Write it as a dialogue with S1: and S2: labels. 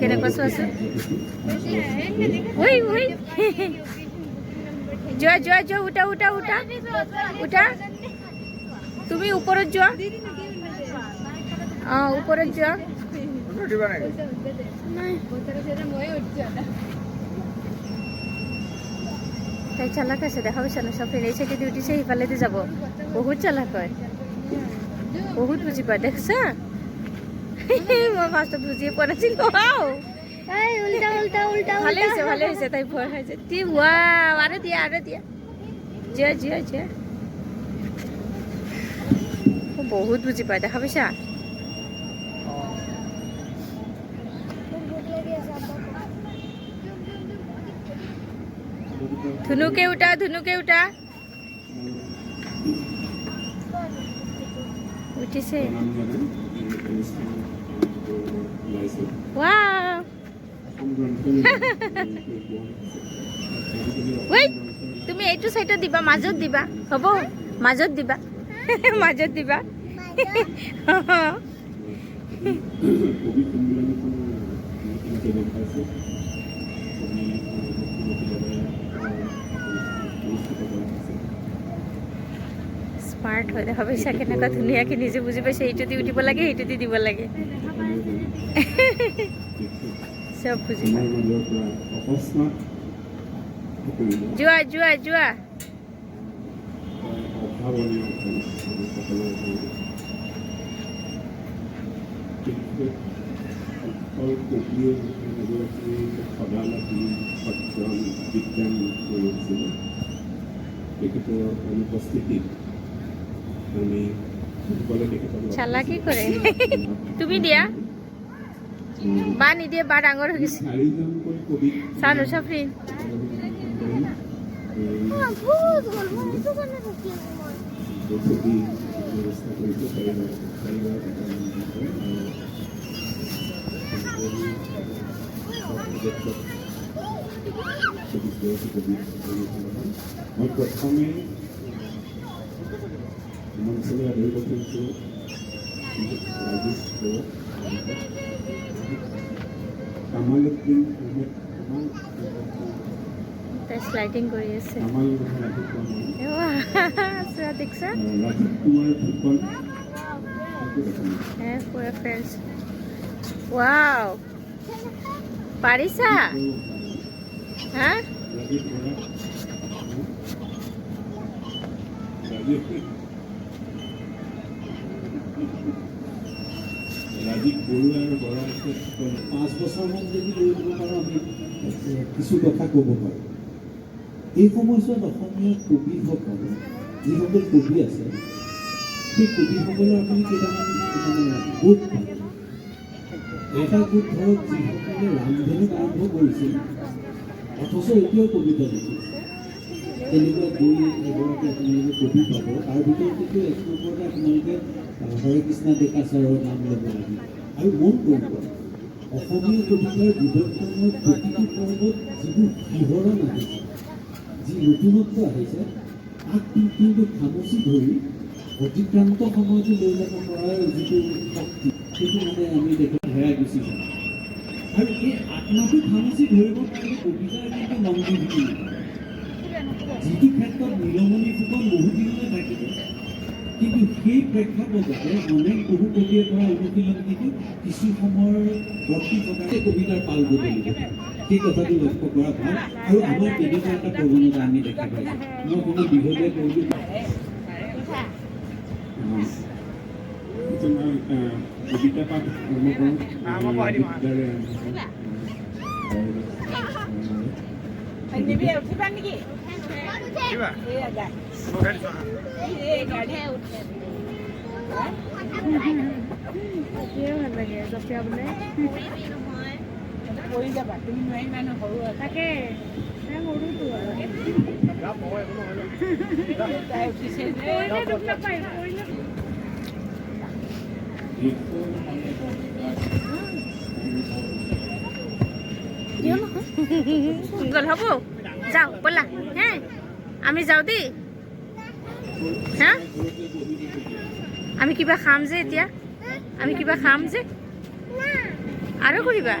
S1: কেনেকুৱা চোৱাচোন ঐ ঐ যোৱা যোৱা যোৱা উঠা উঠা উঠা উঠা তুমি ওপৰত যোৱা অঁ ওপৰত যোৱা তাই চালাক আছে দেখা পাইছা না চব এই চাইডে উঠিছে সিফালেদি যাব বহুত চালাক হয় বহুত বুজি পায় দেখছা মই ফাৰ্ষ্টত বুজিয়ে পোৱা নাছিলো ভালে হৈছে তাই ভয় খাইছে তি আৰু দিয়া যোৱা যোৱা যোৱা বহুত বুজি পায় দেখা পাইছা ধুনুকে উঠা উঠিছে তুমি এইটো সাইডত দিবা মাজত দিবা হ'ব মাজত দিবা মাজত দিবা স্মার্ট হয় দেখা পাইছা কেনেকুৱা ধুনীয়াকৈ নিজে বুজি পাইছে এইটো দি উঠিব লাগে এইটো দি দিব লাগে চব বুজি পায় যোৱা যোৱা যোৱা চালাকি কৰে তুমি দিয়া বা নিদিয়ে বা ডাঙৰ হৈ গৈছে চালো চাফৰিন
S2: মই প্ৰথমে মনসলে আদৰি কৰিছোঁ কামালুদ্দিন
S1: স্লাইডিং কৰি আছে দেখছা
S2: ৰাজীৱ কুমাৰ ফুকন
S1: পুৰা ফ্ৰেণ্ডছ ৱাও পাৰিছা হা
S2: ৰাজীৱ বৰুৱা আৰু বৰা 5 বছৰমান যদি লৈ দিব পাৰোঁ আমি কিছু কথা ক'ব পাৰোঁ এই সময়ছোৱাত অসমীয়া কবিসকল যিসকল কবি আছে সেই কবিসকলৰ আপুনি কেইটামান গোট পায় এটা গোট ধৰক যিসকলে ৰামধেনুক আৰম্ভ কৰিছিল অথচ এতিয়াও কবিতা লিখে তেনেকুৱা দুই এগৰাকী আপোনালোকে কবি পাব তাৰ ভিতৰত কিন্তু এক নম্বৰতে আপোনালোকে হৰে কৃষ্ণ ডেকা ছাৰৰ নাম ল'ব লাগে আৰু মন কৰিব অসমীয়া কবিতাৰ বিৱৰ্তনৰ প্ৰতিটো পৰ্বত যিবোৰ শিহৰণ আহিছে যি নতুনত্ব আহিছে তাক কিন্তু খামুচি ধৰি অতিক্ৰান্ত সময়টো লৈ যাব পৰাৰ যিটো শক্তি সেইটো মানে আমি দেখা হেৰাই গুচি যাওঁ আৰু এই আত্মাটো খামুচি ধৰিব পাৰিলে কবিতাৰ কিন্তু মন্দিৰ যিটো ক্ষেত্ৰত নীলমণি ফুকন বহুদিনলৈ থাকিব কিন্তু সেই প্ৰেক্ষাপটতে অনেক বহু কবিয়ে কৰা অনুশীলন কিন্তু কিছু সময়ৰ বৰ্তি থকাতে কবিতাৰ পাল বদলিব সেই কথাটো লক্ষ্য কৰা ভাল আৰু আমাৰ তেনেকুৱা এটা প্ৰৱণতা আমি দেখা পাইছোঁ মই কোনো দীঘলীয়া কৰিলোঁ কবিতা পাঠ আৰম্ভ
S1: হ'ব যাওঁ ব'লা হে আমি যাওঁ দেই হা আমি কিবা খাম যে এতিয়া আমি কিবা খাম যে আৰু কৰিবা